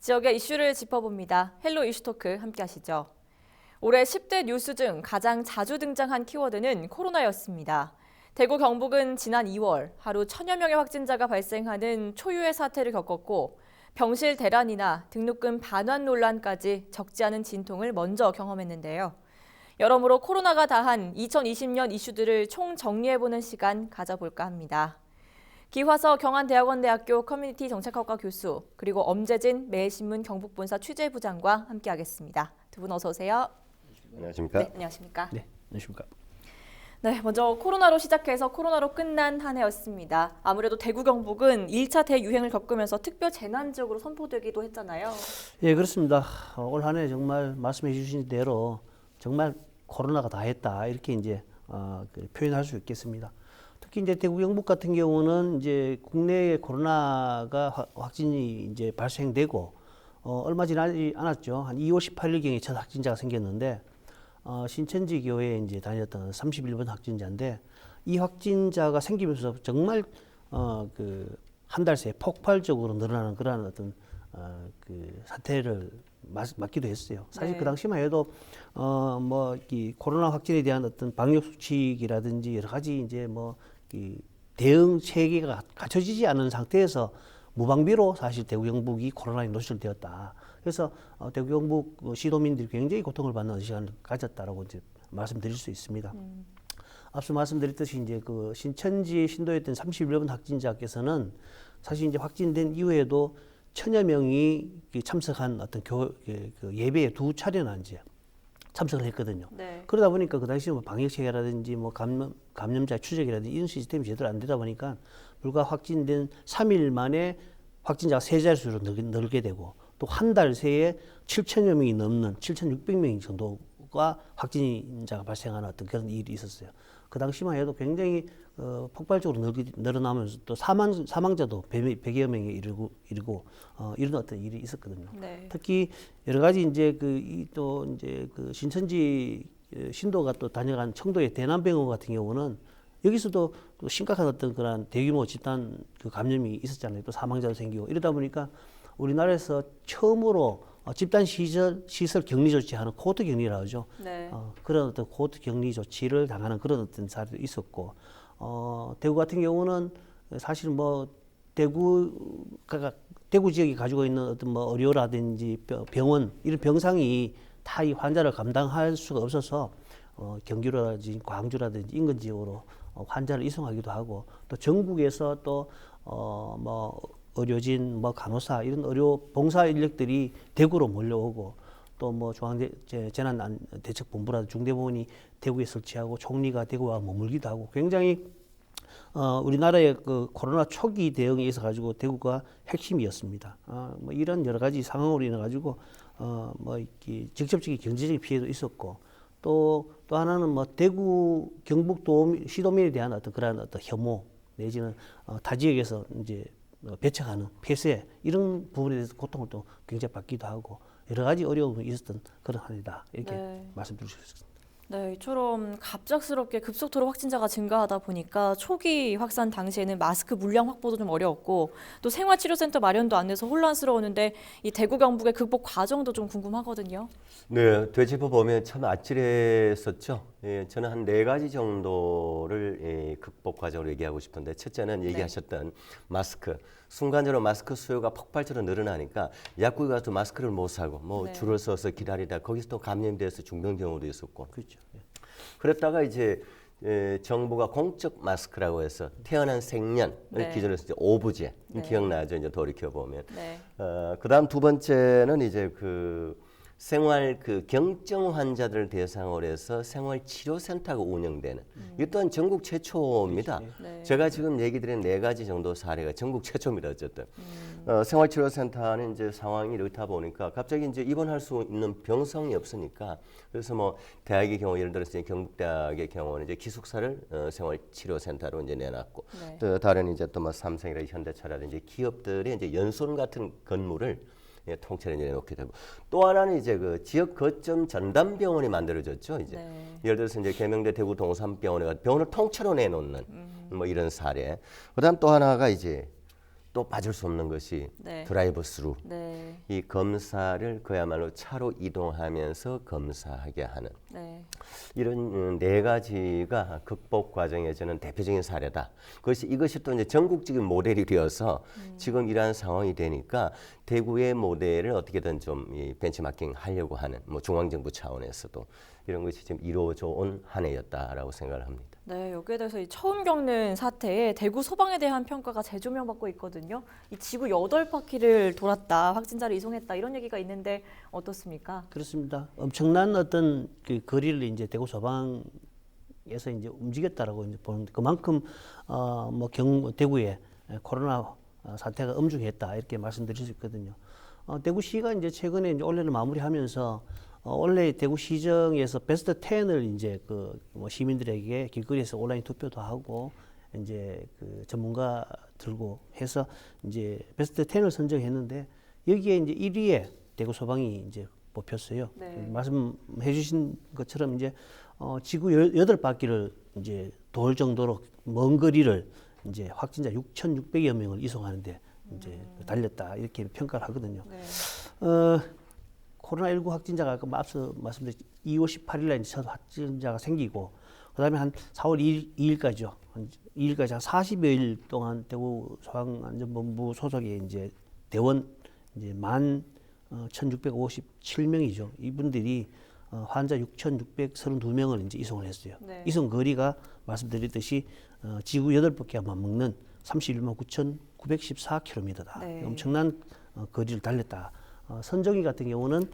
지역의 이슈를 짚어봅니다. 헬로 이슈토크 함께 하시죠. 올해 10대 뉴스 중 가장 자주 등장한 키워드는 코로나였습니다. 대구 경북은 지난 2월 하루 1000여 명의 확진자가 발생하는 초유의 사태를 겪었고 병실 대란이나 등록금 반환 논란까지 적지 않은 진통을 먼저 경험했는데요. 여러모로 코로나가 다한 2020년 이슈들을 총정리해보는 시간 가져볼까 합니다. 기화서 경한대학원대학교 커뮤니티 정책학과 교수 그리고 엄재진 매일신문 경북본사 취재부장과 함께하겠습니다. 두 분 어서 오세요. 안녕하십니까? 네, 안녕하십니까? 네, 안녕하십니까? 네, 먼저 코로나로 시작해서 코로나로 끝난 한 해였습니다. 아무래도 대구 경북은 1차 대유행을 겪으면서 특별 재난지역으로 선포되기도 했잖아요. 예, 그렇습니다. 올 한 해 정말 말씀해 주신 대로 정말 코로나가 다 했다 이렇게 이제 표현할 수 있겠습니다. 특히 이제 대구 경북 같은 경우는 이제 국내에 코로나가 확진이 이제 발생되고 얼마 지나지 않았죠. 한 2월 18일경에 첫 확진자가 생겼는데 신천지 교회에 이제 다녔던 31번 확진자인데 이 확진자가 생기면서 정말 한 달 새에 폭발적으로 늘어나는 그러한 어떤 그 사태를 맞기도 했어요. 사실 네. 그 당시만 해도 이 코로나 확진에 대한 어떤 방역 수칙이라든지 여러 가지 이제 이 대응 체계가 갖춰지지 않은 상태에서 무방비로 사실 대구 경북이 코로나에 노출되었다. 그래서 대구 경북 시도민들이 굉장히 고통을 받는 시간을 가졌다라고 이제 말씀드릴 수 있습니다. 앞서 말씀드렸듯이 이제 그 신천지 신도였던 31번 확진자께서는 사실 이제 확진된 이후에도 1000여 명이 참석한 어떤 예배에 두 차례나 이제 참석을 했거든요. 네. 그러다 보니까 그 당시 방역 체계라든지 감염자 추적이라든지 이런 시스템이 제대로 안 되다 보니까 불과 확진된 3일 만에 확진자가 세 자릿수로 늘게 되고 또 한 달 새에 7천여 명이 넘는 7,600명 정도가 확진자가 발생하는 어떤 그런 일이 있었어요. 그 당시만 해도 굉장히 폭발적으로 늘어나면서 또 사망자도 100여 명에 이르고 이런 어떤 일이 있었거든요. 네. 특히 여러 가지 이제 또 이제 그 신천지 신도가 또 다녀간 청도의 대남병원 같은 경우는 여기서도 또 심각한 어떤 그런 대규모 집단 그 감염이 있었잖아요. 또 사망자도 생기고 이러다 보니까 우리나라에서 처음으로 집단 시설 격리 조치하는 코호트 격리라고 하죠. 네. 그런 어떤 코호트 격리 조치를 당하는 그런 어떤 사례도 있었고, 대구 같은 경우는 사실 대구 지역이 가지고 있는 어떤 의료라든지 병원 이런 병상이 다 이 환자를 감당할 수가 없어서 경기도라든지 광주라든지 인근 지역으로 환자를 이송하기도 하고 또 전국에서 또 의료진, 간호사 이런 의료 봉사 인력들이 대구로 몰려오고 또 중앙재난대책본부라든지 중대본이 대구에 설치하고 총리가 대구와 머물기도 하고 굉장히 우리나라의 그 코로나 초기 대응에 있어 가지고 대구가 핵심이었습니다. 이런 여러 가지 상황으로 인해 가지고 직접적인 경제적인 피해도 있었고 또 하나는 대구 경북 시도민에 대한 어떤 그러한 어떤 혐오 내지는 타 지역에서 이제 배척하는 폐쇄 이런 부분에 대해서 고통을 또 굉장히 받기도 하고 여러 가지 어려움이 있었던 그런 한 해다 이렇게 네. 말씀드릴 수 있습니다. 네, 이처럼 갑작스럽게 급속도로 확진자가 증가하다 보니까 초기 확산 당시에는 마스크 물량 확보도 좀 어려웠고 또 생활치료센터 마련도 안 돼서 혼란스러웠는데 이 대구 경북의 극복 과정도 좀 궁금하거든요. 네, 되짚어 보면 참 아찔했었죠. 예, 저는 한 4가지 정도를 극복 과정으로 얘기하고 싶은데 첫째는 얘기하셨던 마스크. 순간적으로 마스크 수요가 폭발적으로 늘어나니까 약국에 가서 마스크를 못 사고 네. 줄을 서서 기다리다 거기서 또 감염돼서 중병 경우도 있었고 그렇죠. 그랬다가 이제 정부가 공적 마스크라고 해서 태어난 생년을 네. 기준으로 해서 이제 오부제 네. 기억나죠? 이제 돌이켜 보면 네. 그다음 두 번째는 이제 생활 경증 환자들을 대상으로 해서 생활치료센터가 운영되는 이 또한 전국 최초입니다. 네. 제가 지금 얘기 드린 4가지 정도 사례가 전국 최초입니다. 어쨌든 생활치료센터는 이제 상황이 이렇다 보니까 갑자기 이제 입원할 수 있는 병성이 없으니까 그래서 대학의 경우 예를 들어서 경북대학의 경우는 이제 기숙사를 생활치료센터로 이제 내놨고 네. 또 다른 이제 또 삼성이라든지 현대차라든지 기업들이 이제 연수원 같은 건물을 통째로 내놓게 되고 또 하나는 이제 그 지역 거점 전담 병원이 만들어졌죠. 이제 네. 예를 들어서 이제 계명대 대구 동산병원에 병원을 통째로 내놓는 이런 사례. 그다음 또 하나가 이제 또 빠질 수 없는 것이 네. 드라이브 스루. 네. 이 검사를 그야말로 차로 이동하면서 검사하게 하는 네. 이런 네 가지가 극복 과정의 저는 대표적인 사례다. 이것이 또 이제 전국적인 모델이 되어서 지금 이러한 상황이 되니까 대구의 모델을 어떻게든 좀 이 벤치마킹 하려고 하는 뭐 중앙정부 차원에서도 이런 것이 지금 이루어져 온 한 해였다라고 생각을 합니다. 네, 여기에 대해서 이 처음 겪는 사태에 대구 소방에 대한 평가가 재조명받고 있거든요. 이 지구 8바퀴를 돌았다, 확진자를 이송했다 이런 얘기가 있는데 어떻습니까? 그렇습니다. 엄청난 어떤 그 거리를 이제 대구 소방에서 이제 움직였다라고 이제 보는데 그만큼 대구에 코로나 사태가 엄중했다 이렇게 말씀드릴 수 있거든요. 대구시가 이제 최근에 이제 올해를 마무리하면서 원래 대구시정에서 베스트 10을 이제 뭐 시민들에게 길거리에서 온라인 투표도 하고 이제 그 전문가 들고 해서 이제 베스트 10을 선정했는데 여기에 이제 1위에 대구 소방이 이제 뽑혔어요. 네. 말씀해 주신 것처럼 이제 지구 8바퀴를 이제 돌 정도로 먼 거리를 이제 확진자 6,600여 명을 이송하는데 이제 달렸다 이렇게 평가를 하거든요. 네. 코로나19 확진자가 아까 앞서 말씀드린 2월 18일에 이제 첫 확진자가 생기고 그다음에 한 4월 2일까지요. 한 2일까지 한 40여일 동안 대구 소방안전본부 소속의 이제 대원 이제 11,657명이죠. 이분들이 환자 6,632명을 이제 이송을 했어요. 네. 이송 거리가 말씀드렸듯이 지구 8바퀴만 먹는 31만 9,914km다. 네. 엄청난 거리를 달렸다. 선정위 같은 경우는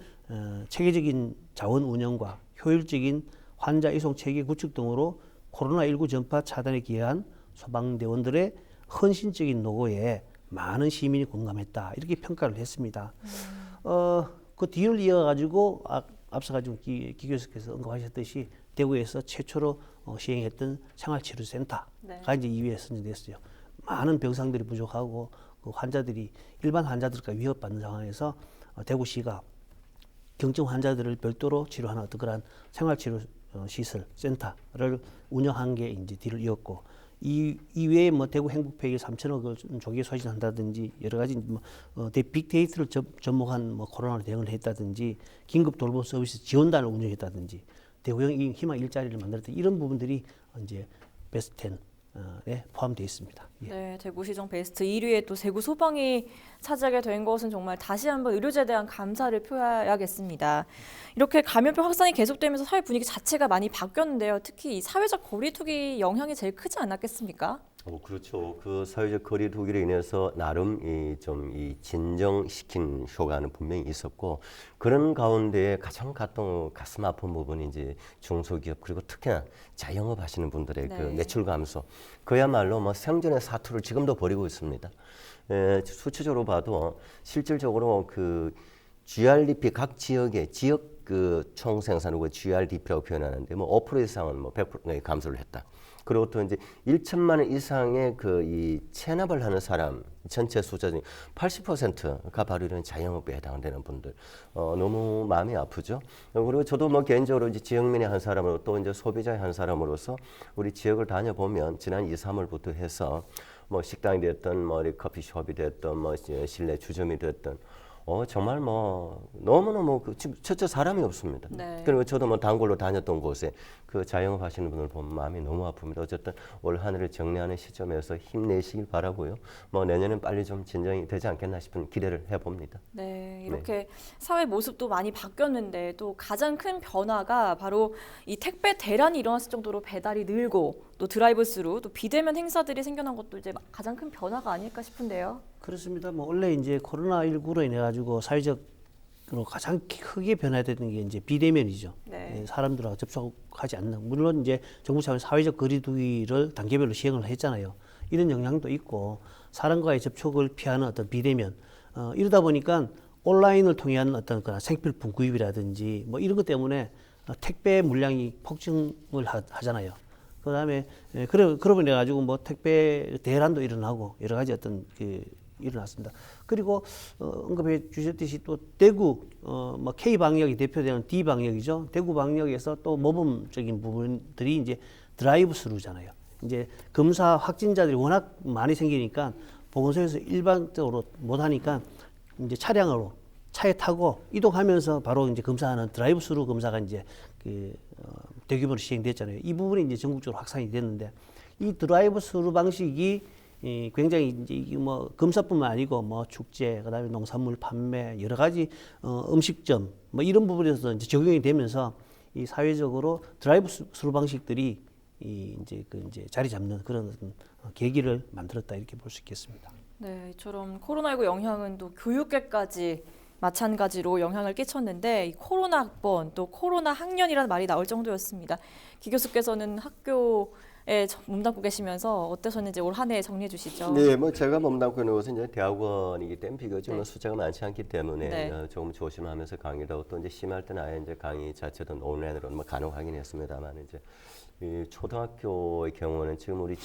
체계적인 자원 운영과 효율적인 환자 이송 체계 구축 등으로 코로나19 전파 차단에 기여한 소방대원들의 헌신적인 노고에 많은 시민이 공감했다. 이렇게 평가를 했습니다. 그 뒤를 이어가지고 앞서가지고 기교수께서 언급하셨듯이 대구에서 최초로 시행했던 생활치료센터가 네. 이제 2위에 선정됐어요. 많은 병상들이 부족하고 그 환자들이 일반 환자들과 위협받는 상황에서 대구시가 경증 환자들을 별도로 치료하는 어떤 그런 생활치료 시설 센터를 운영한 게 이제 뒤를 이었고 이 외에 뭐 대구 행복페이 3천억을 조기에 소진한다든지 여러 가지 뭐 빅데이터를 접목한 뭐 코로나 대응을 했다든지 긴급 돌봄 서비스 지원단을 운영했다든지 대구형 희망 일자리를 만들었던 이런 부분들이 이제 베스트 10에 포함되어 있습니다. 예. 네, 대구시정 베스트 1위에 또 대구 소방이 차지하게 된 것은 정말 다시 한번 의료제에 대한 감사를 표해야겠습니다. 이렇게 감염병 확산이 계속되면서 사회 분위기 자체가 많이 바뀌었는데요. 특히 이 사회적 거리두기 영향이 제일 크지 않았겠습니까? 그렇죠. 그 사회적 거리두기로 인해서 나름 이 진정시킨 효과는 분명히 있었고 그런 가운데 가장 가슴 아픈 부분이 이제 중소기업 그리고 특히나 자영업 하시는 분들의 그 네. 매출 감소. 그야말로 뭐 생존의 사투를 지금도 벌이고 있습니다. 수치적으로 봐도 실질적으로 그 GRDP 각 지역의 지역 그 총생산을 GRDP라고 표현하는데 뭐 5% 이상은 뭐 100% 감소를 했다. 그리고 또 이제 1천만 원 이상의 이 체납을 하는 사람 전체 숫자 중 80%가 바로 이런 자영업에 해당되는 분들. 너무 마음이 아프죠. 그리고 저도 뭐 개인적으로 이제 지역민의 한 사람으로 또 이제 소비자의 한 사람으로서 우리 지역을 다녀보면 지난 2, 3월부터 해서 뭐 식당이 됐든 뭐 커피숍이 됐든 뭐 실내 주점이 됐든 정말 뭐 너무너무 첫째 사람이 없습니다. 네. 그리고 저도 뭐 단골로 다녔던 곳에 그 자영업 하시는 분을 보면 마음이 너무 아픕니다. 어쨌든 올 한 해를 정리하는 시점에서 힘내시길 바라고요. 뭐 내년엔 빨리 좀 진정이 되지 않겠나 싶은 기대를 해봅니다. 네, 이렇게 사회 모습도 많이 바뀌었는데 또 가장 큰 변화가 바로 이 택배 대란이 일어났을 정도로 배달이 늘고 또 드라이브스루 또 비대면 행사들이 생겨난 것도 이제 가장 큰 변화가 아닐까 싶은데요. 그렇습니다. 뭐 원래 이제 코로나19로 인해 가지고 사회적으로 가장 크게 변화됐던 게 이제 비대면이죠. 네. 사람들하고 접촉하지 않는. 물론 이제 정부 차원에서 사회적 거리두기를 단계별로 시행을 했잖아요. 이런 영향도 있고 사람과의 접촉을 피하는 어떤 비대면. 이러다 보니까 온라인을 통한 어떤 그런 생필품 구입이라든지 뭐 이런 것 때문에 택배 물량이 폭증을 하잖아요. 그다음에 그러고 인해 가지고 뭐 택배 대란도 일어나고 여러 가지 어떤 일어났습니다. 그리고 언급해 주셨듯이 또 대구 뭐 K 방역이 대표되는 D 방역이죠. 대구 방역에서 또 모범적인 부분들이 이제 드라이브 스루잖아요. 이제 검사 확진자들이 워낙 많이 생기니까 보건소에서 일반적으로 못 하니까 이제 차량으로 차에 타고 이동하면서 바로 이제 검사하는 드라이브 스루 검사가 이제 대규모로 시행됐잖아요. 이 부분이 이제 전국적으로 확산이 됐는데 이 드라이브 스루 방식이 굉장히 이제 이게 뭐 검사뿐만 아니고 뭐 축제, 그다음에 농산물 판매, 여러 가지 음식점 뭐 이런 부분에서 이제 적용이 되면서 이 사회적으로 드라이브 스루 방식들이 이제 자리 잡는 그런 어떤 계기를 만들었다 이렇게 볼 수 있겠습니다. 네, 이처럼 코로나19 영향은 또 교육계까지 마찬가지로 영향을 끼쳤는데 이 코로나 학번 또 코로나 학년이라는 말이 나올 정도였습니다. 기 교수께서는 학교에 몸담고 계시면서 어떠셨는지 올 한 해 정리해 주시죠. 네, 뭐 제가 몸담고 있는 곳은 이제 대학원이기 때문에 비교적 네. 숫자가 많지 않기 때문에 네. 조금 조심하면서 강의도 또 이제 심할 때는 아예 이제 강의 자체도 온라인으로 뭐 가능하긴 했습니다만 이제 이 초등학교의 경우는 지금 우리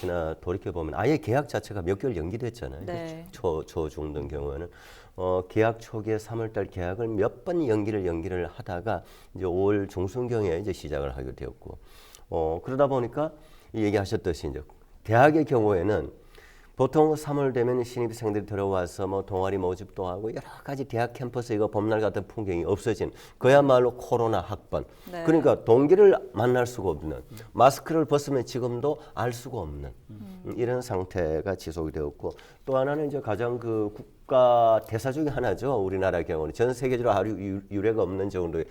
돌이켜 보면 아예 개학 자체가 몇 개월 연기됐잖아요. 네. 초, 중 등 경우에는 개학 초기에 3월달 개학을 몇 번 연기를 하다가 이제 5월 중순경에 이제 시작을 하게 되었고 그러다 보니까 얘기하셨듯이 이제 대학의 경우에는 보통 3월 되면 신입생들이 들어와서 뭐 동아리 모집도 하고 여러 가지 대학 캠퍼스 이거 봄날 같은 풍경이 없어진 그야말로 코로나 학번. 네. 그러니까 동기를 만날 수가 없는 마스크를 벗으면 지금도 알 수가 없는 이런 상태가 지속이 되었고 또 하나는 이제 가장 그 국가 대사 중에 하나죠. 우리나라 경우는 전 세계적으로 아주 유례가 없는 정도의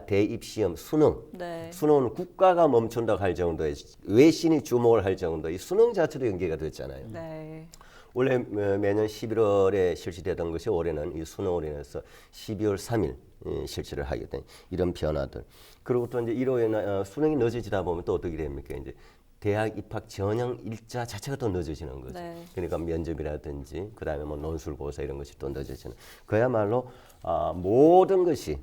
대입 시험 수능. 네. 수능은 국가가 멈춘다고 할 정도의 외신이 주목을 할 정도의 수능 자체도 연기가 됐잖아요. 네. 원래 매년 11월에 실시되던 것이 올해는 이 수능으로 인해서 12월 3일 실시를 하게 된 이런 변화들. 그리고 또 이제 1호에 수능이 늦어지다 보면 또 어떻게 됩니까? 이제 대학 입학 전형 일자 자체가 또 늦어지는 거죠. 네. 그러니까 면접이라든지 그다음에 뭐 논술고사 이런 것이 또 늦어지는. 그야말로 모든 것이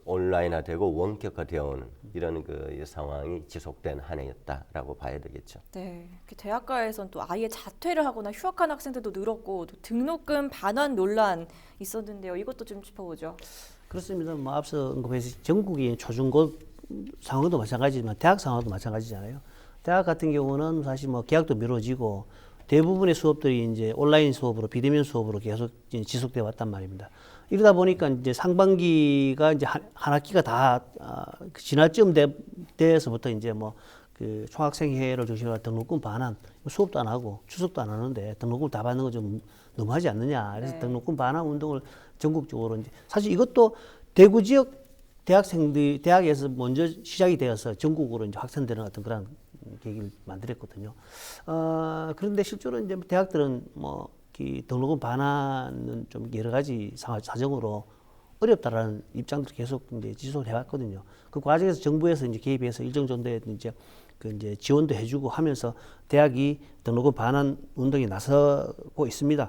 온라인화되고 원격화되어오는 이런 그 상황이 지속된 한 해였다라고 봐야 되겠죠. 네, 대학가에선 또 아예 자퇴를 하거나 휴학한 학생들도 늘었고 또 등록금 반환 논란 있었는데요. 이것도 좀 짚어보죠. 그렇습니다. 뭐 앞서 언급해서 전국의 초중고 상황도 마찬가지지만 대학 상황도 마찬가지잖아요. 대학 같은 경우는 사실 뭐 개학도 미뤄지고 대부분의 수업들이 이제 온라인 수업으로 비대면 수업으로 계속 지속돼 왔단 말입니다. 이러다 보니까 이제 상반기가 이제 한 학기가 다 지날 쯤 돼서부터 이제 뭐 그 총학생회를 중심으로 등록금 반환 수업도 안 하고 추석도 안 하는데 등록금 다 받는 거 좀 너무하지 않느냐. 그래서 네. 등록금 반환 운동을 전국적으로 이제 사실 이것도 대구 지역 대학생들 대학에서 먼저 시작이 되어서 전국으로 이제 확산되는 어떤 그런 계기를 만들었거든요. 그런데 실제로 이제 대학들은 뭐 등록금 반환은 좀 여러 가지 사정으로 어렵다라는 입장도 계속 이제 지속을 해왔거든요. 그 과정에서 정부에서 이제 개입해서 일정 정도의 이제 이제 지원도 해주고 하면서 대학이 등록금 반환 운동에 나서고 있습니다.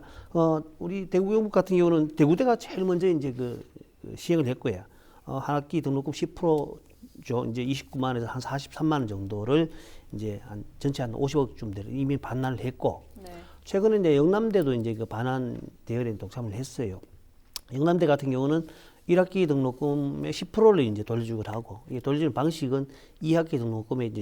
우리 대구 경북 같은 경우는 대구대가 제일 먼저 이제 그 시행을 했고요. 한 학기 등록금 10%죠. 이제 29만에서 한 43만 원 정도를 이제 한 전체 한 50억쯤 되는 이미 반환을 했고 네. 최근에 이제 영남대도 이제 그 반환 대열에 동참을 했어요. 영남대 같은 경우는 1학기 등록금의 10%를 이제 돌려주기로 하고 이 돌려주는 방식은 2학기 등록금에 이제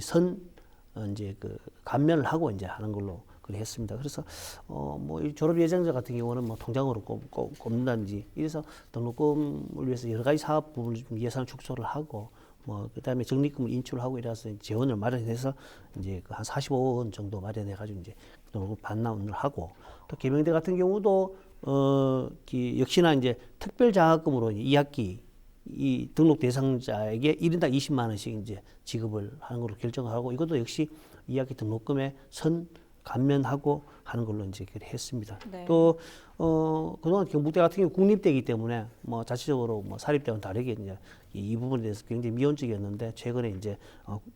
이제 그 감면을 하고 이제 하는 걸로 그렇게 했습니다. 그래서 뭐 졸업 예정자 같은 경우는 뭐 통장으로 꼽는다든지 이래서 등록금을 위해서 여러 가지 사업 부분을 좀 예산 축소를 하고 뭐 그다음에 적립금을 인출하고 이래서 재원을 마련해서 이제 그 한 45억 원 정도 마련해 가지고 이제 등록금 반환을 하고 또 계명대 같은 경우도 역시나 이제 특별 장학금으로 2학기 이 등록 대상자에게 1인당 20만 원씩 이제 지급을 하는 걸로 결정을 하고 이것도 역시 2학기 등록금에 선 감면하고 하는 걸로 이제 했습니다. 네. 또 그동안 경북대 같은 경우 국립대이기 때문에 뭐 자체적으로 뭐 사립대와는 다르게 이제 이 부분에 대해서 굉장히 미온적이었는데 최근에 이제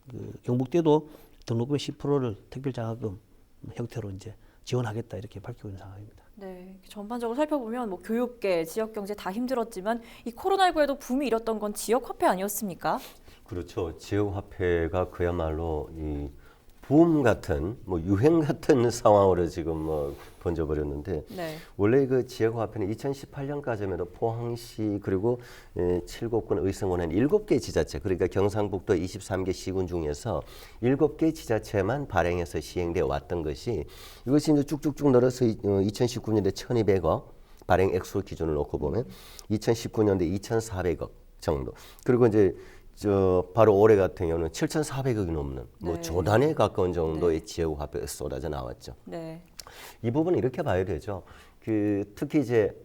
그 경북대도 등록금의 10%를 특별 장학금 형태로 이제 지원하겠다 이렇게 밝히고 있는 상황입니다. 네, 전반적으로 살펴보면 뭐 교육계, 지역 경제 다 힘들었지만 이 코로나19에도 붐이 일었던 건 지역 화폐 아니었습니까? 그렇죠. 지역 화폐가 그야말로 이 붐 같은 뭐 유행 같은 상황으로 지금 뭐 번져버렸는데 네. 원래 그 지역화폐는 2018년까지만 해도 포항시 그리고 7곳군 의성군은 7개 지자체 그러니까 경상북도 23개 시군 중에서 7개 지자체만 발행해서 시행되어 왔던 것이 이것이 이제 쭉쭉쭉 늘어서 2019년에 1,200억 발행 액수 기준을 놓고 보면 2019년도에 2,400억 정도 그리고 이제 바로 올해 같은 경우는 7,400억이 넘는 뭐 네. 조단에 가까운 정도의 지역 화폐가 쏟아져 나왔죠. 네. 이 부분은 이렇게 봐야 되죠. 특히 이제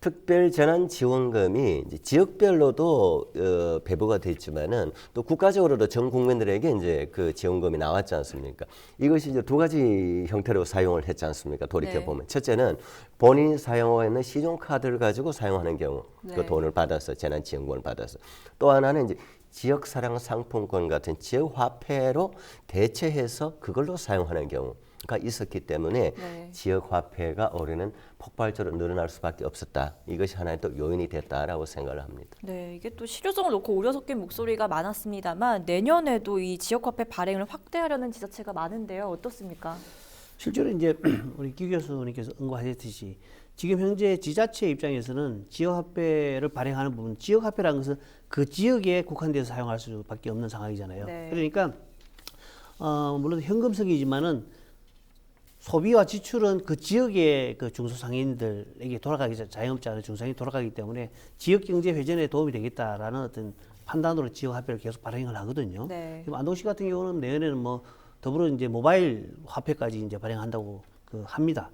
특별재난지원금이 이제 지역별로도 배부가 됐지만은 또 국가적으로도 전 국민들에게 이제 그 지원금이 나왔지 않습니까? 이것이 이제 두 가지 형태로 사용을 했지 않습니까? 돌이켜 보면 첫째는 본인이 사용하고 있는 신용카드를 가지고 사용하는 경우 그 돈을 받아서 재난지원금을 받아서 또 하나는 이제 지역사랑 상품권 같은 지역 화폐로 대체해서 그걸로 사용하는 경우가 있었기 때문에 지역 화폐가 올해는 폭발적으로 늘어날 수밖에 없었다. 이것이 하나의 또 요인이 됐다라고 생각을 합니다. 네, 이게 또 실효성을 놓고 우려 섞인 목소리가 많았습니다만 내년에도 이 지역화폐 발행을 확대하려는 지자체가 많은데요. 어떻습니까? 실제로 이제 우리 기 교수님께서 언급하셨듯이 지금 현재 지자체 입장에서는 지역화폐를 발행하는 부분, 지역화폐라는 것은 그 지역에 국한돼서 사용할 수밖에 없는 상황이잖아요. 네. 그러니까 물론 현금성이지만은 소비와 지출은 그 지역의 그 중소상인들에게 돌아가기 자영업자나 중소상인이 돌아가기 때문에 지역 경제 회전에 도움이 되겠다라는 어떤 판단으로 지역화폐를 계속 발행을 하거든요. 네. 그럼 안동시 같은 경우는 내년에는 뭐 더불어 이제 모바일 화폐까지 이제 발행한다고 합니다.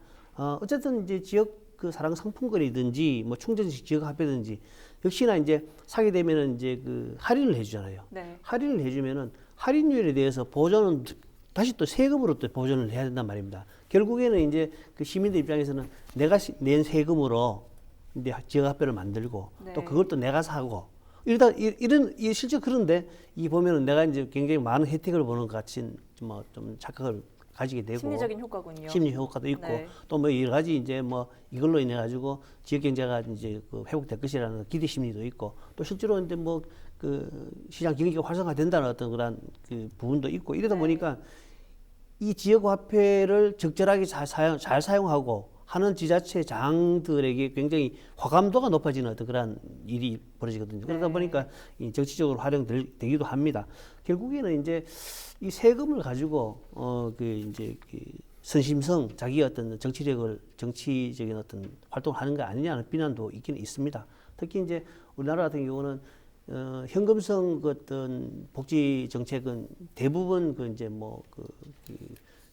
어쨌든 이제 지역 그 사랑 상품권이든지 뭐 충전식 지역 화폐든지 역시나 이제 사게 되면은 이제 그 할인을 해주잖아요. 네. 할인을 해주면은 할인율에 대해서 보전은 다시 또 세금으로 또 보전을 해야 된단 말입니다. 결국에는 이제 그 시민들 입장에서는 내가 낸 세금으로 이제 지역 화폐를 만들고 또 그걸 또 내가 사고 이런 실제 그런데 이 보면은 내가 이제 굉장히 많은 혜택을 보는 것 같은 뭐 좀 착각을 가지게 되고 심리적인 효과군요. 심리 효과도 있고 네. 또 뭐 여러 가지 이제 뭐 이걸로 인해 가지고 지역 경제가 이제 그 회복될 것이라는 기대 심리도 있고 또 실제로 이제 뭐 그 시장 경기가 활성화된다는 어떤 그런 그 부분도 있고 이러다 보니까 이 지역 화폐를 적절하게 잘 사용하고 하는 지자체 장들에게 굉장히 화감도가 높아지는 어떤 그런 일이 벌어지거든요. 그러다 보니까 이 정치적으로 활용되기도 합니다. 결국에는 이제 이 세금을 가지고 그 이제 그 선심성 자기 어떤 정치적인 어떤 활동을 하는 거 아니냐는 비난도 있기는 있습니다. 특히 이제 우리나라 같은 경우는 현금성 그 어떤 복지 정책은 대부분 그 이제 뭐 그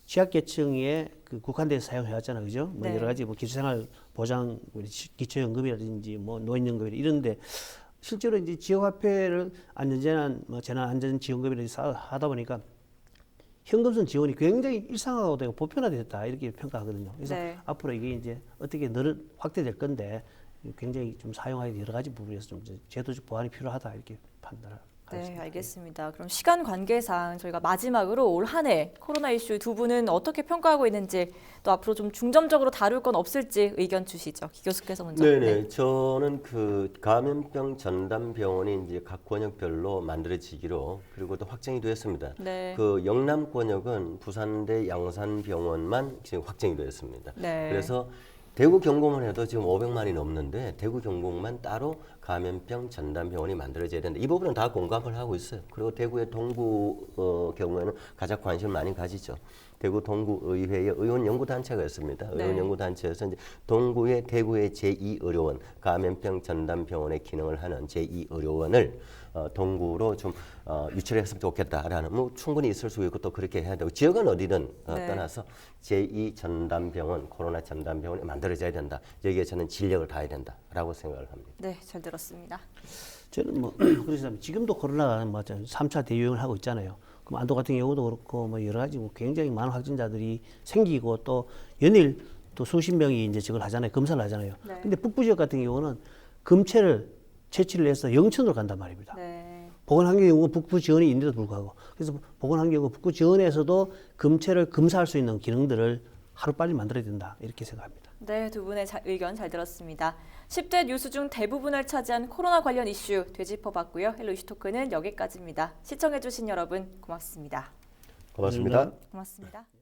취약계층에 그 국한돼서 사용해 왔잖아요, 그죠? 뭐 여러 가지 뭐 기초생활 보장, 기초연금이라든지 뭐 노인연금 이런데 실제로 이제 지역화폐를 안전재난, 뭐 재난안전지원금이라든지 하다 보니까 현금성 지원이 굉장히 일상화되고 보편화됐다 이렇게 평가하거든요. 그래서 앞으로 이게 이제 어떻게 확대될 건데 굉장히 좀 사용하기 여러 가지 부분에서 좀 제도적 보완이 필요하다 이렇게 판단을. 네, 알겠습니다. 그럼 시간 관계상 저희가 마지막으로 올 한 해 코로나 이슈 두 분은 어떻게 평가하고 있는지 또 앞으로 좀 중점적으로 다룰 건 없을지 의견 주시죠. 기 교수께서 먼저. 네네. 저는 그 감염병 전담병원이 이제 각 권역별로 만들어지기로 그리고 또 확정이 되었습니다. 네. 그 영남 권역은 부산대 양산병원만 지금 확정이 되었습니다. 네. 그래서 대구 경북만 해도 지금 500만이 넘는데 대구 경북만 따로 감염병 전담병원이 만들어져야 된다. 이 부분은 다 공감을 하고 있어요. 그리고 대구의 동구 경우에는 가장 관심을 많이 가지죠. 대구 동구의회의 의원연구단체가 있습니다. 의원연구단체에서 이제 동구의 대구의 제2의료원 감염병 전담병원의 기능을 하는 제2의료원을 동구로 좀 유치했으면 좋겠다라는 뭐 충분히 있을 수 있고 또 그렇게 해야 되고 지역은 어디든 떠나서 제2 전담병원 코로나 전담병원이 만들어져야 된다. 여기에 저는 진력을 다해야 된다라고 생각을 합니다. 네, 잘 들었습니다. 저는 뭐 그래서 지금도 코로나가 뭐 3차 대유행을 하고 있잖아요. 그럼 안동 같은 경우도 그렇고 뭐 여러 가지 뭐 굉장히 많은 확진자들이 생기고 또 연일 또 수십 명이 이제 저걸 하잖아요. 검사를 하잖아요. 근데 북부 지역 같은 경우는 금체를 채취를 해서 영천으로 간단 말입니다. 보건환경연구원 북부 지원이 있는데도 불구하고 그래서 보건환경연구원 북부 지원에서도 금체를 검사할 수 있는 기능들을 하루빨리 만들어야 된다 이렇게 생각합니다. 네, 두 분의 의견 잘 들었습니다. 10대 뉴스 중 대부분을 차지한 코로나 관련 이슈 되짚어봤고요. 헬로 이슈토크는 여기까지입니다. 시청해주신 여러분 고맙습니다. 고맙습니다. 고맙습니다.